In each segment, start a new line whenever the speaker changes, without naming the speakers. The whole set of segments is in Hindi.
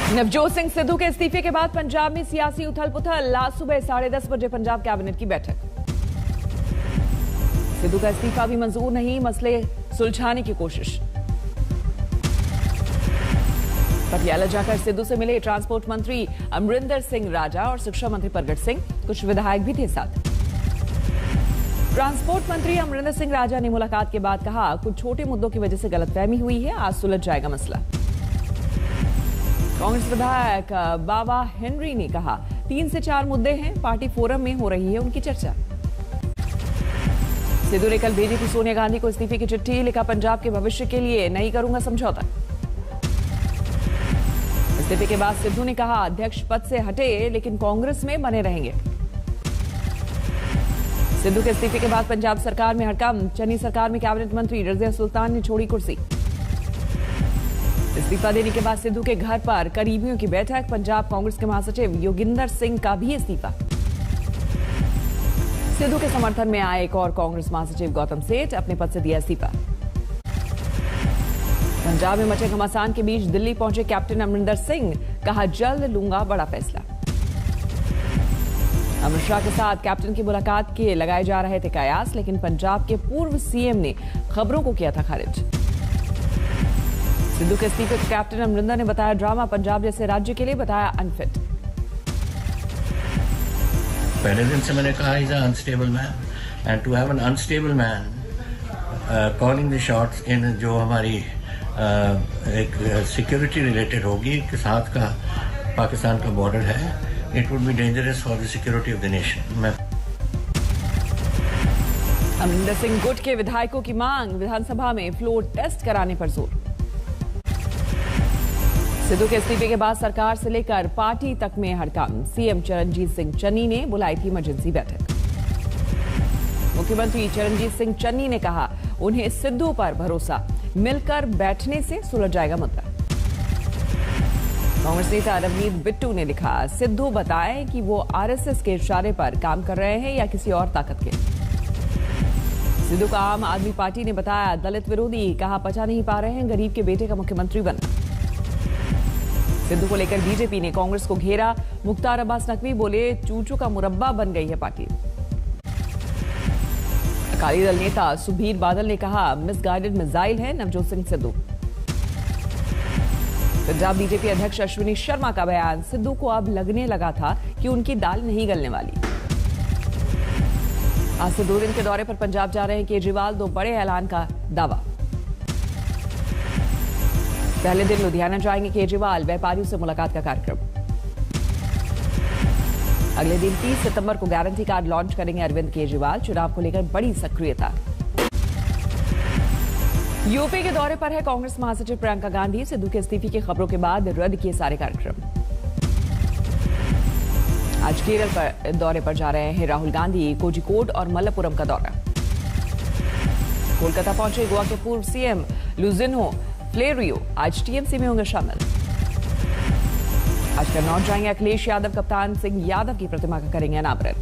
नवजोत सिंह सिद्धू के इस्तीफे के बाद पंजाब में सियासी उथल पुथल। आज सुबह 10:30 बजे पंजाब कैबिनेट की बैठक। सिद्धू का इस्तीफा भी मंजूर नहीं, मसले सुलझाने की कोशिश। पटियाला जाकर सिद्धू से मिले ट्रांसपोर्ट मंत्री अमरिंदर सिंह राजा और शिक्षा मंत्री प्रगट सिंह। कुछ विधायक भी थे साथ। ट्रांसपोर्ट मंत्री अमरिंदर सिंह राजा ने मुलाकात के बाद कहा, कुछ छोटे मुद्दों की वजह से गलतफहमी हुई है, आज सुलझ जाएगा मसला। कांग्रेस विधायक बाबा हेनरी ने कहा, 3 से 4 मुद्दे हैं, पार्टी फोरम में हो रही है उनकी चर्चा। सिद्धू ने कल भेजी थी सोनिया गांधी को इस्तीफे की चिट्ठी, लिखा पंजाब के भविष्य के लिए नहीं करूंगा समझौता। इस्तीफे के बाद सिद्धू ने कहा, अध्यक्ष पद से हटे लेकिन कांग्रेस में बने रहेंगे। सिद्धू के इस्तीफे के बाद पंजाब सरकार में हड़कंप। चन्नी सरकार में कैबिनेट मंत्री रजिया सुल्तान ने छोड़ी कुर्सी। इस्तीफा देने के बाद सिद्धू के घर पर करीबियों की बैठक। पंजाब कांग्रेस के महासचिव योगिंदर सिंह का भी इस्तीफा। सिद्धू के समर्थन में आए एक और कांग्रेस महासचिव गौतम सेठ, अपने पद से दिया इस्तीफा। पंजाब में मचे घमासान के बीच दिल्ली पहुंचे कैप्टन अमरिंदर सिंह, कहा जल्द लूंगा बड़ा फैसला। अमित शाह के साथ कैप्टन की मुलाकात के लगाए जा रहे थे कयास, लेकिन पंजाब के पूर्व सीएम ने खबरों को किया था खारिज। सिद्धू के इस्तीफे को कैप्टन अमरिंदर ने बताया ड्रामा, पंजाब जैसे राज्य के लिए बताया अनफिट।
पहले दिन से मैंने कहा is unstable man, and to have an unstable man calling the shots in जो हमारी एक सिक्योरिटी रिलेटेड होगी के साथ का पाकिस्तान का बॉर्डर है, it would be dangerous for the security of the nation.
Amarinder Singh गुट के विधायकों की मांग, विधानसभा में फ्लोर टेस्ट कराने पर जोर। सिद्धू के इस्तीफे के बाद सरकार से लेकर पार्टी तक में हड़कंप। सीएम चरणजीत सिंह चन्नी ने बुलाई थी इमरजेंसी बैठक। मुख्यमंत्री चरणजीत सिंह चन्नी ने कहा, उन्हें सिद्धू पर भरोसा, मिलकर बैठने से सुलझ जाएगा मुद्दा। कांग्रेस नेता रवनीत बिट्टू ने लिखा, सिद्धू बताएं कि वो आरएसएस के इशारे पर काम कर रहे हैं या किसी और ताकत के। सिद्धू का आम आदमी पार्टी ने बताया दलित विरोधी, कहा पचा नहीं पा रहे हैं गरीब के बेटे का मुख्यमंत्री बनना। सिद्धू को लेकर बीजेपी ने कांग्रेस को घेरा। मुख्तार अब्बास नकवी बोले, चूचू का मुरब्बा बन गई है पार्टी। अकाली दल नेता सुबीर बादल ने कहा, मिसगाइडेड मिसाइल है नवजोत सिंह सिद्धू। पंजाब बीजेपी अध्यक्ष अश्विनी शर्मा का बयान, सिद्धू को अब लगने लगा था कि उनकी दाल नहीं गलने वाली। आज से 2 दिन के दौरे पर पंजाब जा रहे हैं केजरीवाल, 2 बड़े ऐलान का दावा। पहले दिन लुधियाना जाएंगे केजरीवाल, व्यापारियों से मुलाकात का कार्यक्रम। अगले दिन 30 सितंबर को गारंटी कार्ड लॉन्च करेंगे अरविंद केजरीवाल, चुनाव को लेकर बड़ी सक्रियता। यूपी के दौरे पर है कांग्रेस महासचिव प्रियंका गांधी। सिद्धू के इस्तीफे की खबरों के बाद रद्द किए सारे कार्यक्रम। आज केरल पर दौरे पर जा रहे हैं राहुल गांधी, कोझिकोड और मल्लपुरम का दौरा। कोलकाता पहुंचे गोवा के पूर्व सीएम लुजिन्हो फ्लेरियो, आज टीएमसी में होंगे शामिल। आज कन्नौज जाएंगे अखिलेश यादव, कप्तान सिंह यादव की प्रतिमा का करेंगे अनावरण।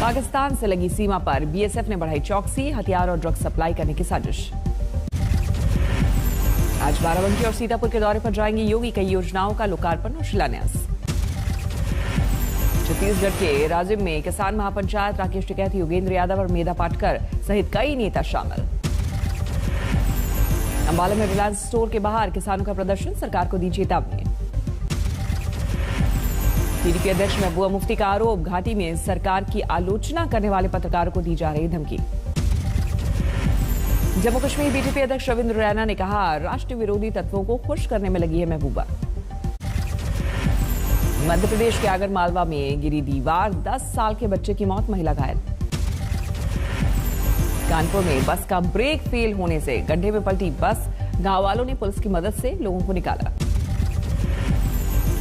पाकिस्तान से लगी सीमा पर बीएसएफ ने बढ़ाई चौकसी, हथियार और ड्रग्स सप्लाई करने की साजिश। आज बाराबंकी और सीतापुर के दौरे पर जाएंगे योगी, कई योजनाओं का लोकार्पण और शिलान्यास। छत्तीसगढ़ के राजिम में किसान महापंचायत, राकेश टिकैत, योगेंद्र यादव और मेधा पाटकर सहित कई नेता शामिल। अंबाला में रिलायंस स्टोर के बाहर किसानों का प्रदर्शन, सरकार को दी चेतावनी। टीडीपी अध्यक्ष महबूबा मुफ्ती का आरोप, घाटी में सरकार की आलोचना करने वाले पत्रकारों को दी जा रही धमकी। जम्मू कश्मीर बीजेपी अध्यक्ष रविंद्र रैना ने कहा, राष्ट्र विरोधी तत्वों को खुश करने में लगी है महबूबा। मध्य प्रदेश के आगर मालवा में गिरी दीवार, 10 साल के बच्चे की मौत, महिला घायल। कानपुर में बस का ब्रेक फेल होने से गड्ढे में पलटी बस, गांव वालों ने पुलिस की मदद से लोगों को निकाला।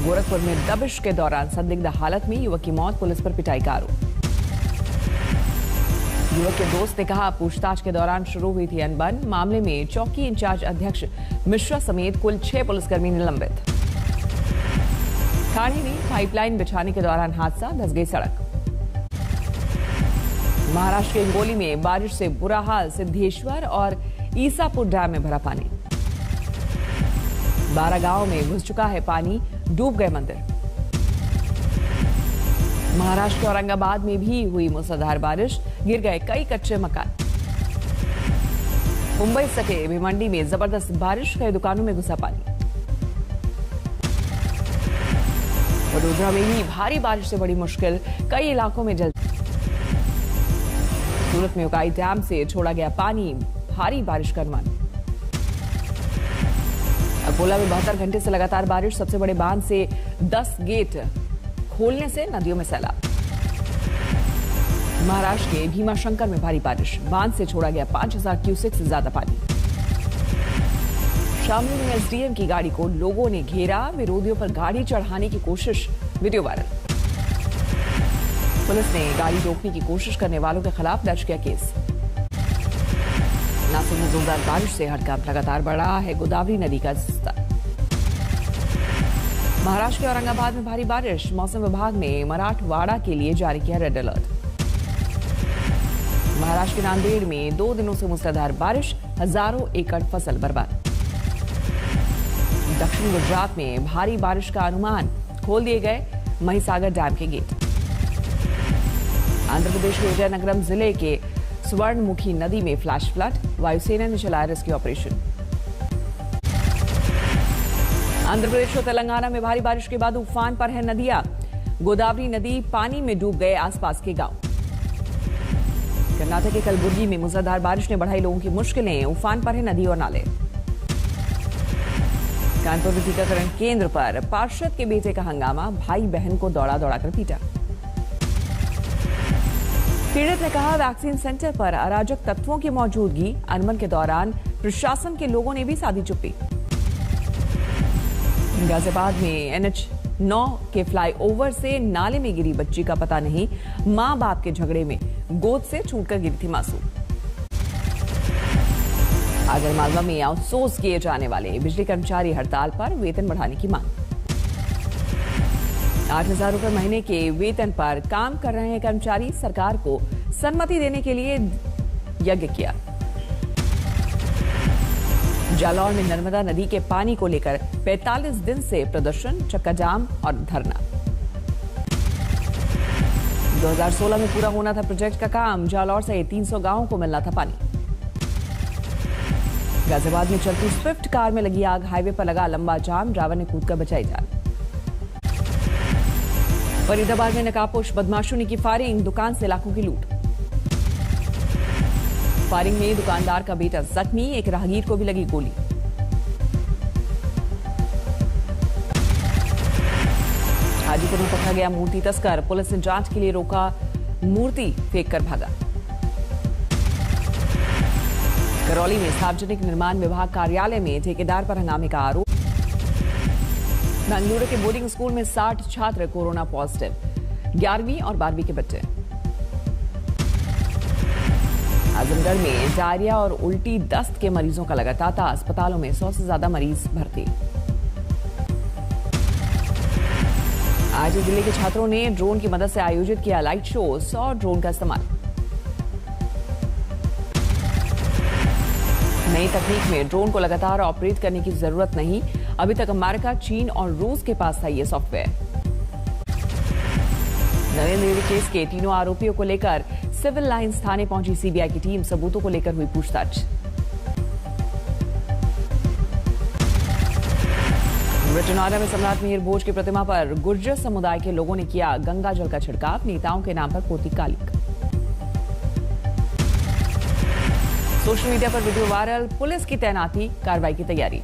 गोरखपुर में दबिश के दौरान संदिग्ध हालत में युवक की मौत, पुलिस पर पिटाई का आरोप। युवक के दोस्त ने कहा, पूछताछ के दौरान शुरू हुई थी अनबन, मामले में चौकी इंचार्ज अध्यक्ष मिश्रा समेत कुल 6 पुलिसकर्मी निलंबित। ठाणे में पाइपलाइन बिछाने के दौरान हादसा, धंस गई सड़क। महाराष्ट्र के हिंगोली में बारिश से बुरा हाल, सिद्धेश्वर और ईसापुर डैम में भरा पानी। 12 गांव में घुस चुका है पानी, डूब गए मंदिर। महाराष्ट्र के औरंगाबाद में भी हुई मूसलाधार बारिश, गिर गए कई कच्चे मकान। मुंबई सके भिवंडी में जबरदस्त बारिश, कई दुकानों में घुसा पानी। वडोदरा में भी भारी बारिश से बड़ी मुश्किल, कई इलाकों में जल। सूरत में उकाई डैम से छोड़ा गया पानी, भारी बारिश का अनुमान। अकोला में 72 घंटे से लगातार बारिश, सबसे बड़े बांध से 10 गेट खोलने से नदियों में सैलाब। महाराष्ट्र के भीमाशंकर में भारी बारिश, बांध से छोड़ा गया 5000 क्यूसेक से ज्यादा पानी। शामली में एसडीएम की गाड़ी को लोगों ने घेरा, विरोधियों पर गाड़ी चढ़ाने की कोशिश, वीडियो वायरल। पुलिस ने गाड़ी रोकने की कोशिश करने वालों के खिलाफ दर्ज किया केस। नासिक में जोरदार बारिश से हड़कंप, लगातार बढ़ा है गोदावरी नदी का जलस्तर। महाराष्ट्र के औरंगाबाद में भारी बारिश, मौसम विभाग ने मराठवाड़ा के लिए जारी किया रेड अलर्ट। महाराष्ट्र के नांदेड़ में 2 दिनों से मूसलाधार बारिश, हजारों एकड़ फसल बर्बाद। दक्षिण गुजरात में भारी बारिश का अनुमान, खोल दिए गए महिसागर डैम के गेट। आंध्र प्रदेश के विजयनगरम जिले के स्वर्णमुखी नदी में फ्लैश फ्लड, वायुसेना ने चलाया रेस्क्यू ऑपरेशन। आंध्र प्रदेश और तेलंगाना में भारी बारिश के बाद उफान पर है नदियां, गोदावरी नदी पानी में डूब गए आसपास के गांव। कर्नाटक के कलबुर्गी में मूसलाधार बारिश ने बढ़ाई लोगों की मुश्किलें, उफान पर है नदी और नाले। कानपुर में टीकाकरण केंद्र पर पार्षद के बेटे का हंगामा, भाई बहन को दौड़ा दौड़ाकर पीटा। पीड़ित ने कहा वैक्सीन सेंटर पर अराजक तत्वों की मौजूदगी, अनबन के दौरान प्रशासन के लोगों ने भी साधी चुप्पी। गाजियाबाद में NH9 के फ्लाईओवर से नाले में गिरी बच्ची का पता नहीं, मां बाप के झगड़े में गोद से छूटकर गिरी थी मासूम। आगरमालवा में आउटसोर्स किए जाने वाले बिजली कर्मचारी हड़ताल पर, वेतन बढ़ाने की मांग। 8,000 रुपए महीने के वेतन पर काम कर रहे हैं कर्मचारी, सरकार को सम्मति देने के लिए यज्ञ किया। जालौर में नर्मदा नदी के पानी को लेकर 45 दिन से प्रदर्शन, चक्का जाम और धरना। 2016 में पूरा होना था प्रोजेक्ट का काम, जालौर से 300 गांवों को मिलना था पानी। गाजियाबाद में चलती स्विफ्ट कार में लगी आग, हाईवे पर लगा लंबा जाम, ड्राइवर ने कूदकर बचाई जान। फरीदाबाद में नकाबपोश बदमाशों ने की फायरिंग, दुकान से लाखों की लूट। फायरिंग में दुकानदार का बेटा जख्मी, एक राहगीर को भी लगी गोली। हाजीपुर में पकड़ा गया मूर्ति तस्कर, पुलिस ने जांच के लिए रोका, मूर्ति फेंक कर भागा। करौली में सार्वजनिक निर्माण विभाग कार्यालय में ठेकेदार पर हंगामे का आरोप। बेंगलुरु के बोर्डिंग स्कूल में 60 छात्र कोरोना पॉजिटिव, 11वीं और 12वीं के बच्चे। आजमगढ़ में डायरिया और उल्टी दस्त के मरीजों का लगा तांता, अस्पतालों में 100 से ज्यादा मरीज भर्ती। आज दिल्ली के छात्रों ने ड्रोन की मदद से आयोजित किया लाइट शो, 100 ड्रोन का इस्तेमाल। नई तकनीक में ड्रोन को लगातार ऑपरेट करने की जरूरत नहीं, अभी तक अमेरिका, चीन और रूस के पास था यह सॉफ्टवेयर। नरेंद्र मोदी केस के तीनों आरोपियों को लेकर सिविल लाइंस थाने पहुंची सीबीआई की टीम, सबूतों को लेकर हुई पूछताछ। ब्रिटेनवाड़ा में सम्राट मिहिर भोज की प्रतिमा पर गुर्जर समुदाय के लोगों ने किया गंगा जल का छिड़काव, नेताओं के नाम पर पोती कालिक। सोशल मीडिया पर वीडियो वायरल, पुलिस की तैनाती, कार्रवाई की तैयारी।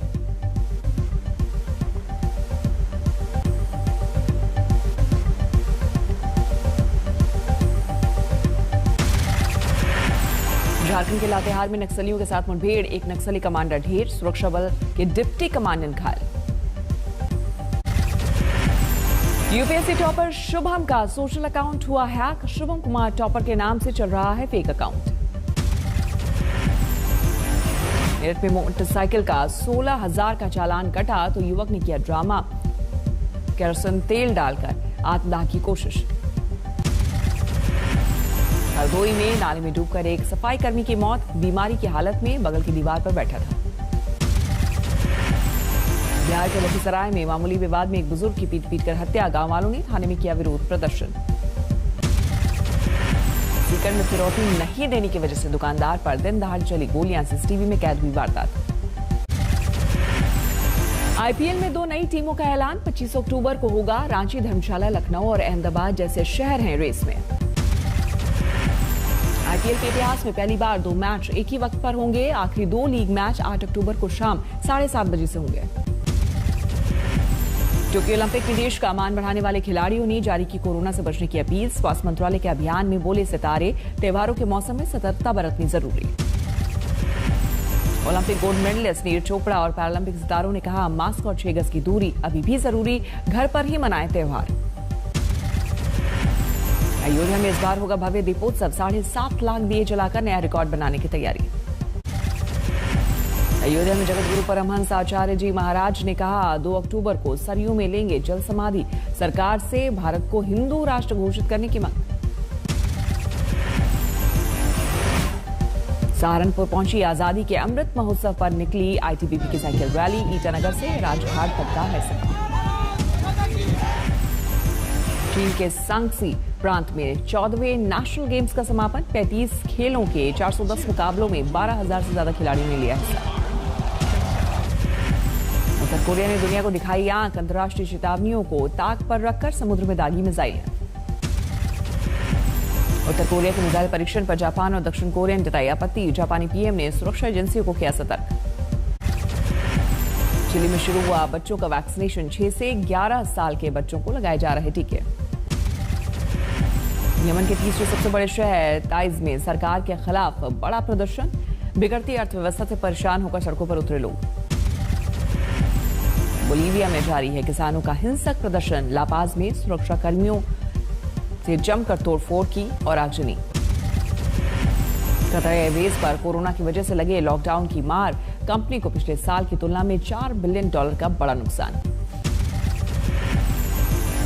झारखंड के लातेहार में नक्सलियों के साथ मुठभेड़, एक नक्सली कमांडर ढेर, सुरक्षा बल के डिप्टी कमांडेंट घायल। यूपीएससी टॉपर शुभम का सोशल अकाउंट हुआ हैक, शुभम कुमार टॉपर के नाम से चल रहा है फेक अकाउंट। मेरठ में मोटरसाइकिल का 16,000 का चालान कटा तो युवक ने किया ड्रामा, केरोसिन तेल डालकर आत्मदाह की कोशिश। हरदोई में नाले में डूबकर एक सफाई कर्मी की मौत, बीमारी की हालत में बगल की दीवार पर बैठा था। बिहार के लखीसराय में मामूली विवाद में एक बुजुर्ग की पीट कर हत्या, गांव वालों ने थाने में किया विरोध प्रदर्शन। सीकर में फिरौती नहीं देने की वजह से दुकानदार पर दिन दहाड़े चली गोलियां, सीसीटीवी में कैद हुई वारदात। आईपीएल में 2 नई टीमों का ऐलान, 25 अक्टूबर को होगा। रांची, धर्मशाला, लखनऊ और अहमदाबाद जैसे शहर हैं रेस में। आईपीएल के इतिहास में पहली बार 2 मैच एक ही वक्त पर होंगे। आखिरी 2 लीग मैच 8 अक्टूबर को शाम 7:30 बजे से होंगे। टोक्यो ओलंपिक में देश का अमान बढ़ाने वाले खिलाड़ियों ने जारी की कोरोना से बचने की अपील। स्वास्थ्य मंत्रालय के अभियान में बोले सितारे, त्योहारों के मौसम में सतर्कता बरतनी जरूरी। Olympic gold medallist Neeraj Chopra और पैरालंपिक सितारों ने कहा, मास्क और 6 गज की दूरी अभी भी जरूरी, घर पर ही मनाएं त्योहार। अयोध्या में इस बार होगा भव्य दीपोत्सव, 7.5 लाख दिए जलाकर नया रिकॉर्ड बनाने की तैयारी। अयोध्या में जगत गुरु परमहंस आचार्य जी महाराज ने कहा, 2 अक्टूबर को सरयू में लेंगे जल समाधि, सरकार से भारत को हिंदू राष्ट्र घोषित करने की मांग। सहारनपुर पहुंची आजादी के अमृत महोत्सव पर निकली आईटीबीपी की साइकिल रैली, ईटानगर से राजघाट तक का है सफर। चीन के सांगसी प्रांत में 14वें नेशनल गेम्स का समापन, 35 खेलों के 410 मुकाबलों में 12,000 से ज्यादा खिलाड़ियों ने लिया हिस्सा। उत्तर कोरिया ने दुनिया को दिखाई आंख, अंतर्राष्ट्रीय चेतावनियों को ताक पर रखकर समुद्र में दागी मिसाइल। उत्तर कोरिया के मिसाइल परीक्षण पर जापान और दक्षिण कोरिया ने जताई आपत्ति, जापानी पीएम ने सुरक्षा एजेंसियों को किया सतर्क। चिली में शुरू हुआ बच्चों का वैक्सीनेशन, 6 से 11 साल के बच्चों को लगाए जा रहे टीके। यमन के तीसरे सबसे बड़े शहर ताइज में सरकार के खिलाफ बड़ा प्रदर्शन, बिगड़ती अर्थव्यवस्था से परेशान होकर सड़कों पर उतरे लोग। बोलीविया में जारी है किसानों का हिंसक प्रदर्शन, लापाज में सुरक्षा कर्मियों से जमकर तोड़फोड़ की और आगजनी। कतर एयरवेज पर कोरोना की वजह से लगे लॉकडाउन की मार, कंपनी को पिछले साल की तुलना में $4 बिलियन का बड़ा नुकसान।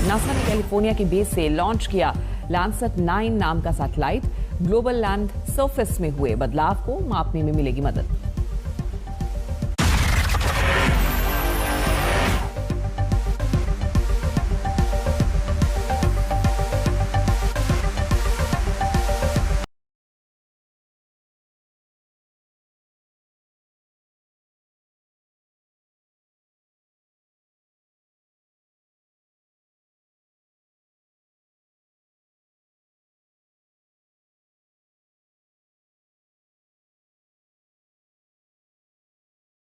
नासा ने कैलिफोर्निया की बेस से लॉन्च किया लैंडसेट 9 नाम का सैटेलाइट, ग्लोबल लैंड सरफेस में हुए बदलाव को मापने में मिलेगी मदद।